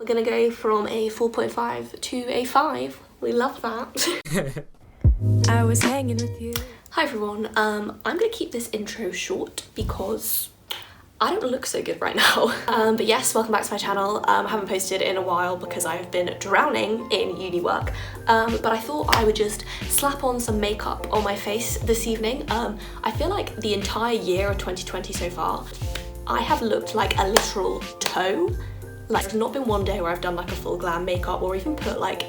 gonna go from a 4.5 to a 5. We love that. I was hanging with you. Hi everyone, I'm gonna keep this intro short because I don't look so good right now. But yes, welcome back to my channel. I haven't posted in a while because I've been drowning in uni work. But I thought I would just slap on some makeup on my face this evening. I feel like the entire year of 2020 so far, I have looked like a literal toe. Like, there's not been one day where I've done like a full glam makeup or even put like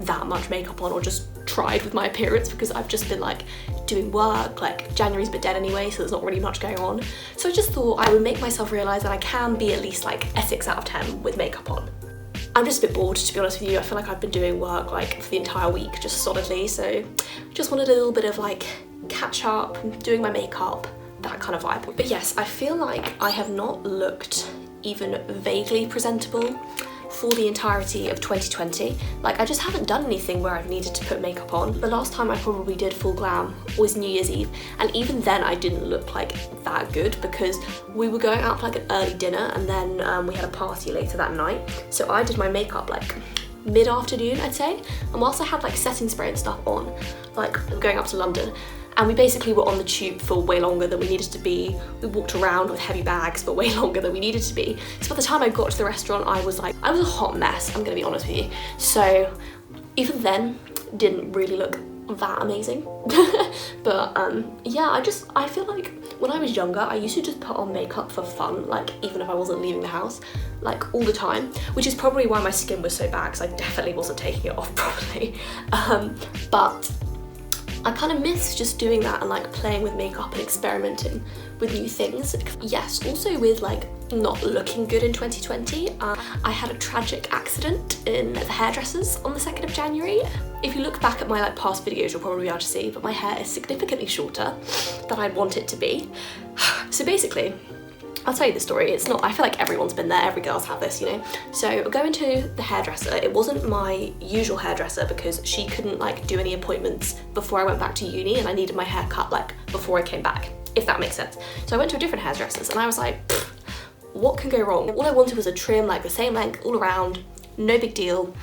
that much makeup on or just tried with my appearance, because I've just been like doing work. Like, January's a bit dead anyway, so there's not really much going on. So I just thought I would make myself realise that I can be at least like a 6 out of 10 with makeup on. I'm just a bit bored, to be honest with you. I feel like I've been doing work like for the entire week just solidly, so just wanted a little bit of like catch up, doing my makeup, that kind of vibe. But yes, I feel like I have not looked even vaguely presentable for the entirety of 2020. Like, I just haven't done anything where I've needed to put makeup on. The last time I probably did full glam was New Year's Eve, and even then I didn't look like that good because we were going out for like an early dinner and then we had a party later that night. So I did my makeup like mid-afternoon, I'd say, and whilst I had like setting spray and stuff on, like going up to London, and we basically were on the tube for way longer than we needed to be. We walked around with heavy bags for way longer than we needed to be. So by the time I got to the restaurant, I was a hot mess, I'm gonna be honest with you. So even then, didn't really look that amazing. But yeah, I feel like when I was younger, I used to just put on makeup for fun, like even if I wasn't leaving the house, like all the time, which is probably why my skin was so bad, because I definitely wasn't taking it off properly. But I kind of miss just doing that and like playing with makeup and experimenting with new things. Yes, also with like not looking good in 2020, I had a tragic accident in the hairdressers on the 2nd of January. If you look back at my like past videos, you'll probably be able to see, but my hair is significantly shorter than I'd want it to be. So basically, I'll tell you the story. It's not, I feel like everyone's been there, every girl's had this, you know? So going to the hairdresser, it wasn't my usual hairdresser because she couldn't like do any appointments before I went back to uni, and I needed my hair cut like before I came back, if that makes sense. So I went to a different hairdresser's and I was like, what can go wrong? All I wanted was a trim like the same length all around, no big deal.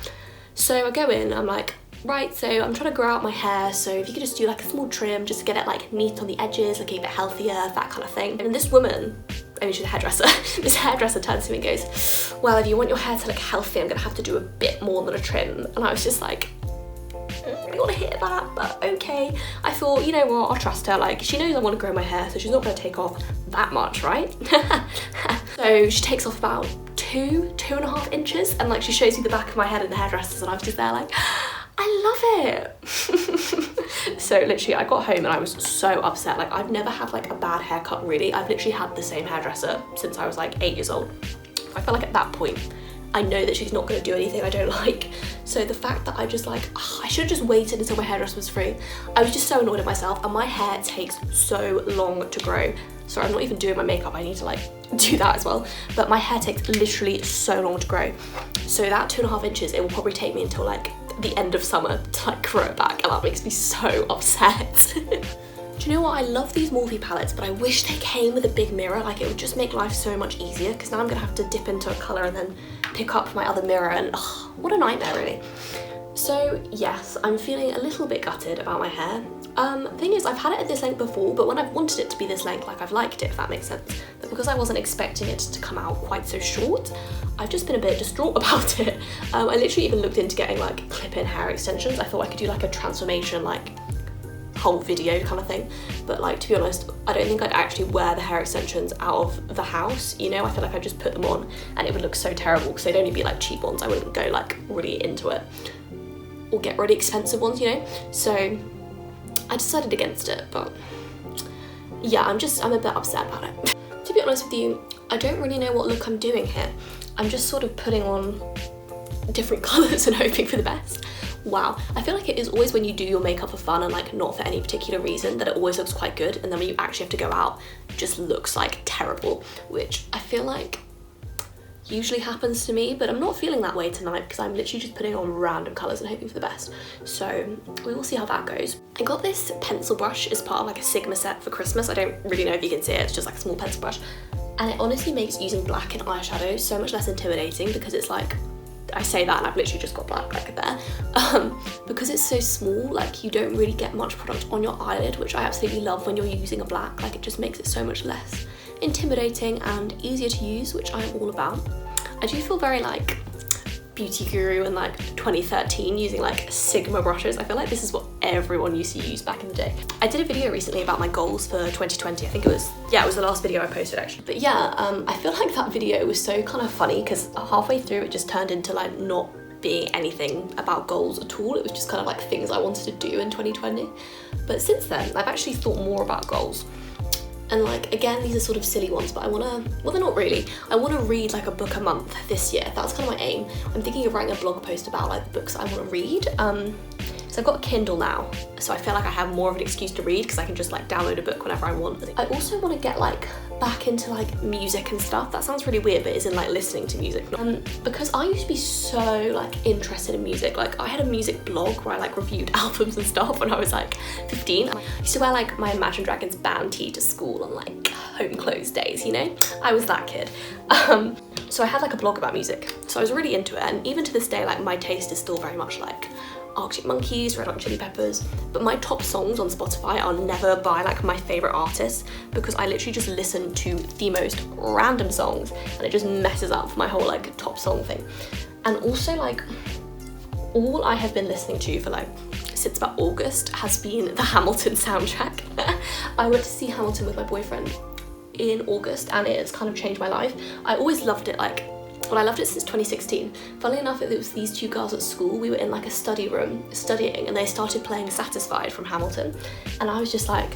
So I go in, I'm like, right, so I'm trying to grow out my hair, so if you could just do like a small trim just to get it like neat on the edges, looking a bit healthier, that kind of thing. And this woman, I mean, she's a hairdresser, this hairdresser turns to me and goes, well, if you want your hair to look healthy, I'm gonna have to do a bit more than a trim. And I was just like, I don't really want to hear that, but okay. I thought, you know what, I'll trust her. Like, she knows I want to grow my hair, so she's not gonna take off that much, right? So she takes off about 2.5 inches, and like she shows me the back of my head in the hairdressers, and I was just there like, I love it. So literally I got home and I was so upset. Like, I've never had like a bad haircut really. I've literally had the same hairdresser since I was like 8 years old. I feel like at that point I know that she's not going to do anything I don't like. So the fact that I just like, I should have just waited until my hairdresser was free. I was just so annoyed at myself, and my hair takes so long to grow. Sorry, I'm not even doing my makeup, I need to like do that as well. But my hair takes literally so long to grow. So that 2.5 inches, it will probably take me until like the end of summer to like grow it back, and that makes me so upset. Do you know what, I love these Morphe palettes, but I wish they came with a big mirror. Like, it would just make life so much easier, because now I'm gonna have to dip into a colour and then pick up my other mirror, and what a nightmare really. So yes, I'm feeling a little bit gutted about my hair. Thing is, I've had it at this length before, but when I've wanted it to be this length, like I've liked it, if that makes sense. But because I wasn't expecting it to come out quite so short, I've just been a bit distraught about it. I literally even looked into getting like clip-in hair extensions. I thought I could do like a transformation, like whole video kind of thing. But like, to be honest, I don't think I'd actually wear the hair extensions out of the house, you know? I feel like I'd just put them on and it would look so terrible, because they'd only be like cheap ones. I wouldn't go like really into it or get really expensive ones, you know? So I decided against it, but yeah, I'm a bit upset about it. To be honest with you, I don't really know what look I'm doing here. I'm just sort of putting on different colours and hoping for the best. Wow, I feel like it is always when you do your makeup for fun and like not for any particular reason that it always looks quite good, and then when you actually have to go out, it just looks like terrible, which I feel like usually happens to me, but I'm not feeling that way tonight because I'm literally just putting on random colours and hoping for the best. So we will see how that goes. I got this pencil brush as part of like a Sigma set for Christmas. I don't really know if you can see it, it's just like a small pencil brush. And it honestly makes using black and eyeshadow so much less intimidating because it's like I say that and I've literally just got black like there. Because it's so small, like you don't really get much product on your eyelid, which I absolutely love when you're using a black. Like it just makes it so much less intimidating and easier to use, which I'm all about. I do feel very like beauty guru in like 2013 using like Sigma brushes. I feel like this is what everyone used to use back in the day. I did a video recently about my goals for 2020. I think it was the last video I posted actually. But yeah, I feel like that video was so kind of funny because halfway through it just turned into like not being anything about goals at all. It was just kind of like things I wanted to do in 2020. But since then, I've actually thought more about goals. And like, again, these are sort of silly ones, but I wanna, well, they're not really. I wanna read like a book a month this year. That's kind of my aim. I'm thinking of writing a blog post about like the books I wanna read. So I've got a Kindle now, so I feel like I have more of an excuse to read because I can just like download a book whenever I want. I also want to get like back into like music and stuff. That sounds really weird, but it's in like listening to music. Because I used to be so like interested in music. Like I had a music blog where I like reviewed albums and stuff when I was like 15. I used to wear like my Imagine Dragons band tee to school on like home clothes days, you know? I was that kid. So I had like a blog about music. So I was really into it, and even to this day, like my taste is still very much like Arctic Monkeys, Red Hot Chili Peppers, but my top songs on Spotify are never by like my favourite artists because I literally just listen to the most random songs and it just messes up my whole like top song thing. And also like all I have been listening to for like since about August has been the Hamilton soundtrack. I went to see Hamilton with my boyfriend in August and it has kind of changed my life. I always loved it, like, well, I loved it since 2016. Funnily enough, it was these two girls at school. We were in like a study room studying and they started playing Satisfied from Hamilton. And I was just like,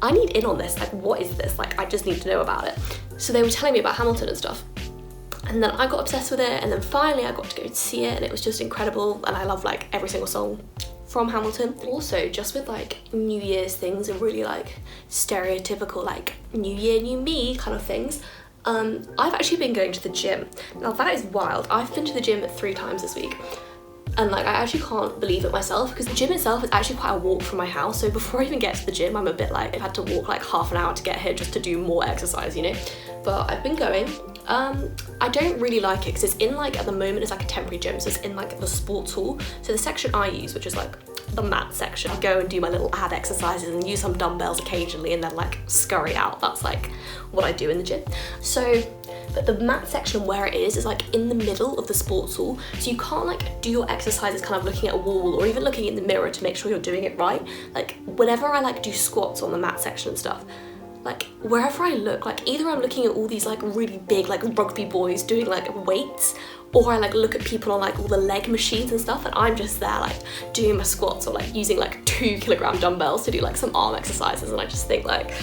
I need in on this. Like, what is this? Like, I just need to know about it. So they were telling me about Hamilton and stuff. And then I got obsessed with it. And then finally I got to go see it and it was just incredible. And I love like every single song from Hamilton. Also, just with like New Year's things and really like stereotypical like New Year, New Me kind of things, I've actually been going to the gym. Now that is wild. I've been to the gym 3 times this week and like I actually can't believe it myself because the gym itself is actually quite a walk from my house. So before I even get to the gym, I'm a bit like, I've had to walk like half an hour to get here just to do more exercise, you know? But I've been going. I don't really like it because it's in like, at the moment it's like a temporary gym, so it's in like the sports hall. So the section I use, which is like the mat section, I go and do my little ab exercises and use some dumbbells occasionally and then like scurry out. That's like what I do in the gym. So, but the mat section where it is like in the middle of the sports hall, so you can't like do your exercises kind of looking at a wall or even looking in the mirror to make sure you're doing it right. Like whenever I like do squats on the mat section and stuff, like wherever I look, like either I'm looking at all these like really big like rugby boys doing like weights, or I like look at people on like all the leg machines and stuff and I'm just there like doing my squats or like using like 2 kilogram dumbbells to do like some arm exercises, and I just think like,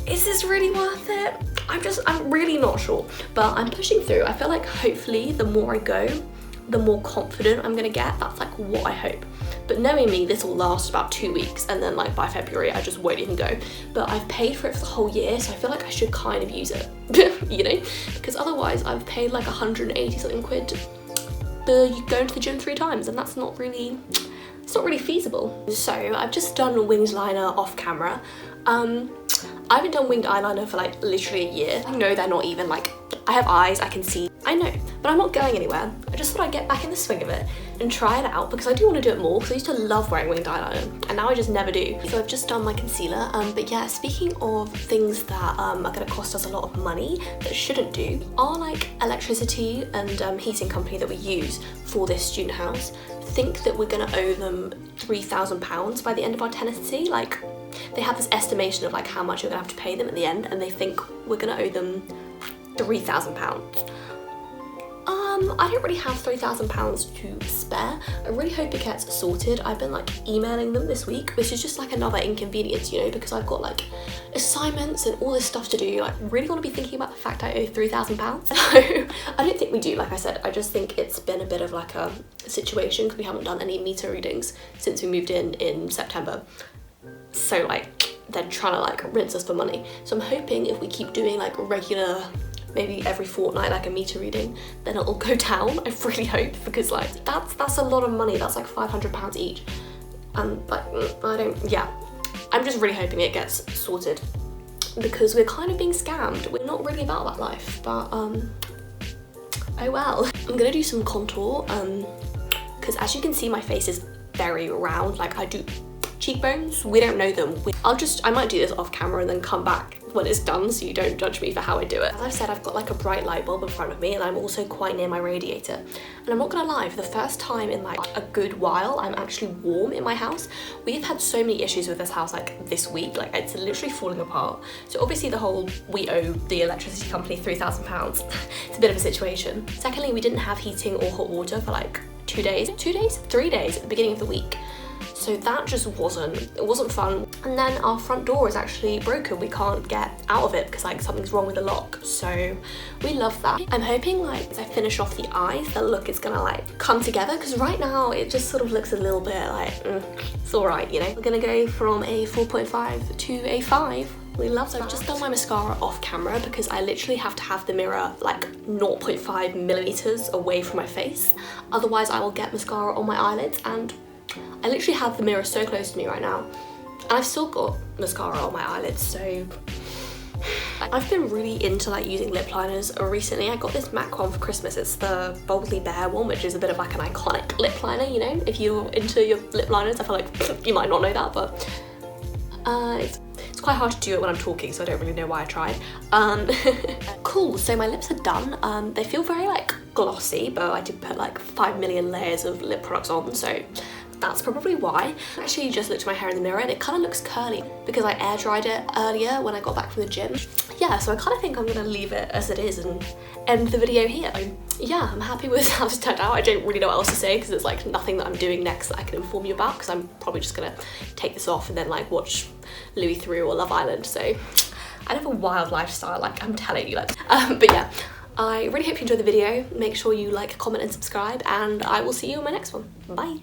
is this really worth it? I'm really not sure, but I'm pushing through. I feel like hopefully the more I go, the more confident I'm gonna get. That's like what I hope. But knowing me, this will last about 2 weeks and then like by February I just won't even go. But I've paid for it for the whole year, so I feel like I should kind of use it, you know? Because otherwise I've paid like 180 something quid for going to the gym 3 times and that's not really, it's not really feasible. So I've just done winged liner off camera. I haven't done winged eyeliner for like literally a year. I know they're not even like, I have eyes, I can see, I know, but I'm not going anywhere. I just thought I'd get back in the swing of it and try it out because I do want to do it more because I used to love wearing winged eyeliner and now I just never do. So I've just done my concealer, but yeah, speaking of things that are going to cost us a lot of money that shouldn't do, our like electricity and heating company that we use for this student house think that we're going to owe them £3,000 by the end of our tenancy. Like they have this estimation of like how much you're gonna have to pay them at the end and they think we're gonna owe them £3,000. I don't really have £3,000 to spare. I really hope it gets sorted. I've been like emailing them this week, which is just like another inconvenience, you know, because I've got like assignments and all this stuff to do. Like really want to be thinking about the fact I owe £3,000. So I don't think we do, like I said. I just think it's been a bit of like a situation because we haven't done any meter readings since we moved in September. So like they're trying to like rinse us for money. So I'm hoping if we keep doing like regular, maybe every fortnight, like a meter reading, then it'll go down. I really hope, because like that's a lot of money. That's like £500 each, and like I'm just really hoping it gets sorted because we're kind of being scammed. We're not really about that life, but Oh well. I'm gonna do some contour, because as you can see, my face is very round. Like, I do cheekbones, we don't know them. I might do this off camera and then come back when it's done, so you don't judge me for how I do it. As I've said, I've got like a bright light bulb in front of me, and I'm also quite near my radiator. And I'm not gonna lie, for the first time in like a good while, I'm actually warm in my house. We've had so many issues with this house like this week, like it's literally falling apart. So obviously we owe the electricity company £3,000. It's a bit of a situation. Secondly, we didn't have heating or hot water for like 3 days at the beginning of the week. So that just wasn't fun. And then our front door is actually broken. We can't get out of it because like something's wrong with the lock. So we love that. I'm hoping like as I finish off the eyes, the look is gonna like come together, because right now it just sort of looks a little bit like, it's all right, you know. We're gonna go from a 4.5 to a 5. We love that. I've just done my mascara off camera because I literally have to have the mirror like 0.5 millimeters away from my face. Otherwise I will get mascara on my eyelids, and I literally have the mirror so close to me right now. And I've still got mascara on my eyelids, so I've been really into like using lip liners recently. I got this MAC one for Christmas. It's the Boldly Bare one, which is a bit of like an iconic lip liner, you know. If you're into your lip liners, I feel like you might not know that, but it's quite hard to do it when I'm talking, so I don't really know why I tried. Cool, so my lips are done. They feel very like glossy, but I did put like 5 million layers of lip products on, so that's probably why. I actually just looked at my hair in the mirror and it kind of looks curly because I air dried it earlier when I got back from the gym. Yeah, so I kind of think I'm gonna leave it as it is and end the video here. Yeah, I'm happy with how this turned out. I don't really know what else to say because there's like nothing that I'm doing next that I can inform you about, because I'm probably just gonna take this off and then like watch Louis Theroux or Love Island. So I have a wild lifestyle, like I'm telling you. But yeah, I really hope you enjoyed the video. Make sure you like, comment and subscribe, and I will see you in my next one. Bye.